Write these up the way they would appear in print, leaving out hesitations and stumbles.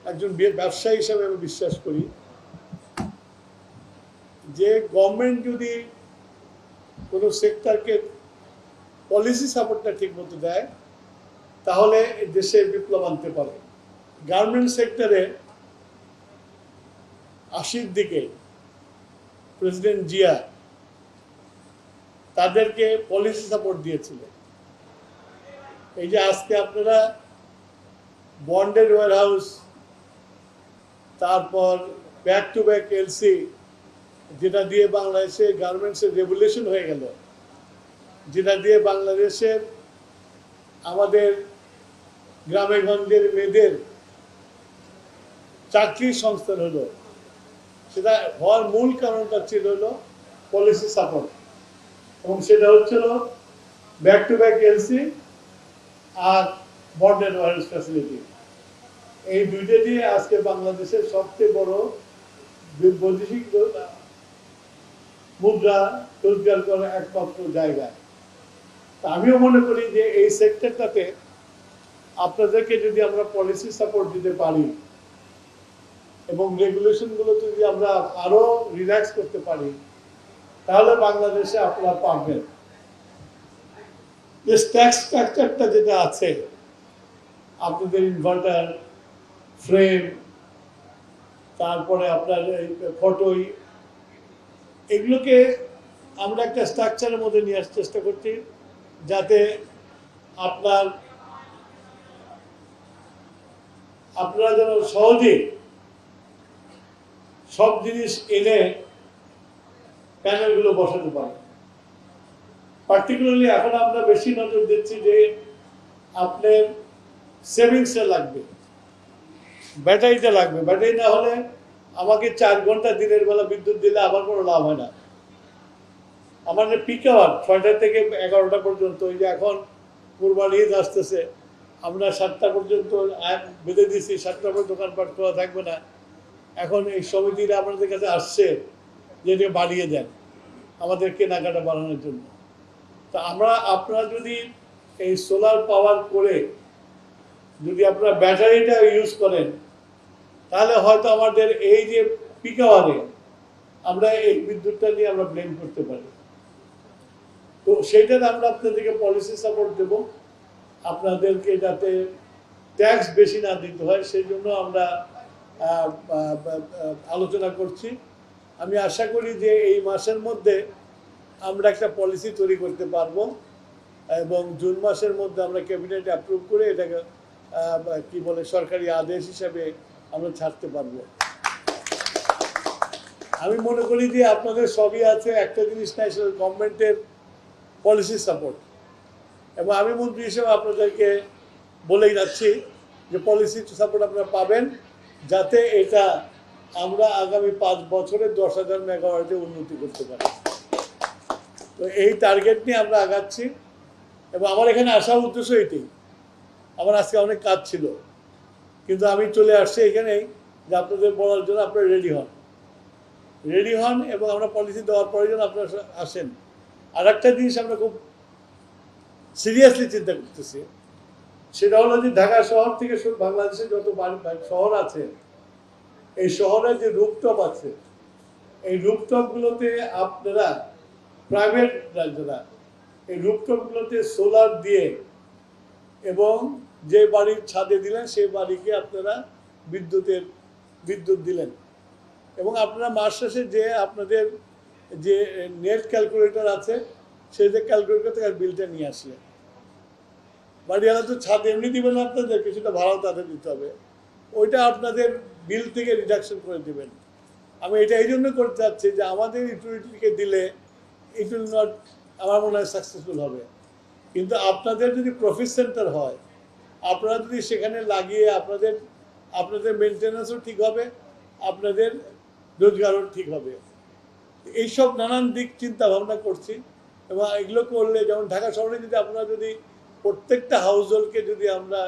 একজন ব্যবসায়ী হিসেবে আমি বিশ্বাস করি যে গভর্নমেন্ট যদি কোনো সেক্টরকে পলিসি সাপোর্টটা ঠিক মতো দেয় তাহলে দেশে বিপ্লব আনতে পারে। গার্মেন্ট সেক্টরে 80-র দিকে প্রেসিডেন্ট জিয়া তাদেরকে পলিসি সাপোর্ট দিয়েছিলেন। এই যে আজকে আপনারা বন্ডেড ওয়ারহাউস, তারপর ব্যাক টু ব্যাক এলসি, যেটা দিয়ে বাংলাদেশে গার্মেন্টসের রেভলিউশন হয়ে গেল, যেটা দিয়ে বাংলাদেশের আমাদের গ্রামে গঞ্জের মেয়েদের চাকরির সংস্থান হলো, সেটা হওয়ার মূল কারণটা ছিল হলো পলিসি সাপোর্ট, এবং সেটা হচ্ছিল ব্যাক টু ব্যাক এলসি আর বন্ডেড ওয়ারহাউস ফ্যাসিলিটি। এই দুইটা দিয়ে আজকে বাংলাদেশের সবচেয়ে বড় বৈদেশিক মুদ্রা রোজগার করার একমাত্র জায়গা। আমিও মনে করি যে এই সেক্টরটাতে আপনাদেরকে যদি আমরা পলিসি সাপোর্ট দিতে পারি এবং রেগুলেশনগুলো যদি আমরা আরো রিল্যাক্স করতে পারি তাহলে বাংলাদেশে আপনারা পারবেন। যে ট্যাক্স স্ট্রাকচারটা যেটা আছে, আপনাদের ইনভার্টার, ফ্রেম, তারপরে আপনার ফটোই, এগুলোকে আমরা একটা স্ট্রাকচারের মধ্যে নিয়ে আসার চেষ্টা করছি যাতে আপনারা যেন সহজে সব জিনিস এনে প্যানেলগুলো বসাতে পারেন। পার্টিকুলারলি এখন আমরা বেশি নজর দিচ্ছি যে আপনার সেভিংসে লাগবে, ব্যাটারিতে লাগবে। ব্যাটারি না হলে আমাকে 4 ঘন্টা দিনের বেলা বিদ্যুৎ দিলে আমার কোনো লাভ হয় না। আমাদের পিক আওয়ার 6টা থেকে 11টা পর্যন্ত, এই যে এখন কুরবানি ঈদ আসতেছে, আমরা 7টা পর্যন্ত বেঁধে দিচ্ছি, 7টার পর দোকানপাট খোলা থাকবে না। এখন এই সমিতিরা আমাদের কাছে আসছে যে এটা বাড়িয়ে দেন আমাদের কেনাকাটা বাড়ানোর জন্য। তা আপনারা যদি এই সোলার পাওয়ার করে যদি আপনারা ব্যাটারিটা ইউজ করেন তাহলে হয়তো আমাদের এই যে পিক আওয়ারে আমরা এই বিদ্যুৎটা নিয়ে আমরা ব্লেম করতে পারি। তো সেইটাতে আমরা আপনাদেরকে পলিসি সাপোর্ট দেব, আপনাদেরকে যাতে ট্যাক্স বেশি না দিতে হয় সেই জন্য আমরা আলোচনা করছি। আমি আশা করি যে এই মাসের মধ্যে আমরা একটা পলিসি তৈরি করতে পারবো এবং জুন মাসের মধ্যে আমরা ক্যাবিনেট অ্যাপ্রুভ করে এটাকে কি বলে সরকারি আদেশ হিসাবে আমরা ছাড়তে পারবো। আমি মনে করি যে আপনাদের সবই আছে, একটা জিনিস নাই, সেটা গভর্নমেন্টের পলিসি সাপোর্ট। এবং আমি মন্ত্রী হিসেবে আপনাদেরকে বলেই যাচ্ছি যে পলিসি সাপোর্ট আপনারা পাবেন যাতে এটা আমরা আগামী 5 বছরে 10,000 মেগাওয়াটে উন্নতি করতে পারি। তো এই টার্গেট নিয়ে আমরা আগাচ্ছি এবং আমার এখানে আসার উদ্দেশ্য এটাই। আমার আজকে অনেক কাজ ছিল, কিন্তু আমি চলে আসছি এখানেই যে আপনাদের বলার জন্য আপনারা রেডি হন এবং আমরা পলিসি দেওয়ার পরে যেন আপনারা আসেন। আর একটা জিনিস আমরা খুব সিরিয়াসলি চিন্তা করতেছি, সেটা হলো যে ঢাকা শহর থেকে বাংলাদেশে যত শহর আছে, এই শহরে যে রুফটপ আছে, এই রুফটপগুলোতে আপনারা প্রাইভেট যারা এই রুফটপগুলোতে সোলার দিয়ে এবং যে বাড়ির ছাদে দিলেন সেই বাড়িকে আপনারা বিদ্যুৎ দিলেন এবং আপনারা মাস শেষে যে আপনাদের যে নেট ক্যালকুলেটর আছে সেই যে ক্যালকুলেটর থেকে বিলটা নিয়ে আসলেন। বাড়িওয়ালা তো ছাদ এমনি দিবেন না, আপনাদের কিছুটা ভাড়াও তাদের দিতে হবে, ওইটা আপনাদের বিল থেকে রিডাকশন করে দেবেন। আমি এটা এই জন্য করতে চাচ্ছি যে আমাদের ইউটিলিটিকে দিলে ইট উইল নট, আমার মনে হয় সাকসেসফুল হবে, কিন্তু আপনাদের যদি প্রফিট সেন্টার হয়, আপনারা যদি সেখানে লাগিয়ে আপনাদের মেনটেন্যান্সও ঠিক হবে, আপনাদের রোজগারও ঠিক হবে। এইসব নানান দিক চিন্তা ভাবনা করছি এবং এগুলো করলে, যেমন ঢাকা শহরে যদি আপনারা যদি প্রত্যেকটা হাউস হোল্ডকে যদি আমরা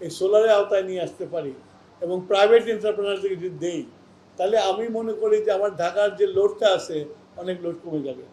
এই সোলারের আওতায় নিয়ে আসতে পারি এবং প্রাইভেট এন্টারপ্রেনারদেরকে যদি দেই, তাহলে আমি মনে করি যে আমার ঢাকার যে লোডটা আছে অনেক লোড কমে যাবে।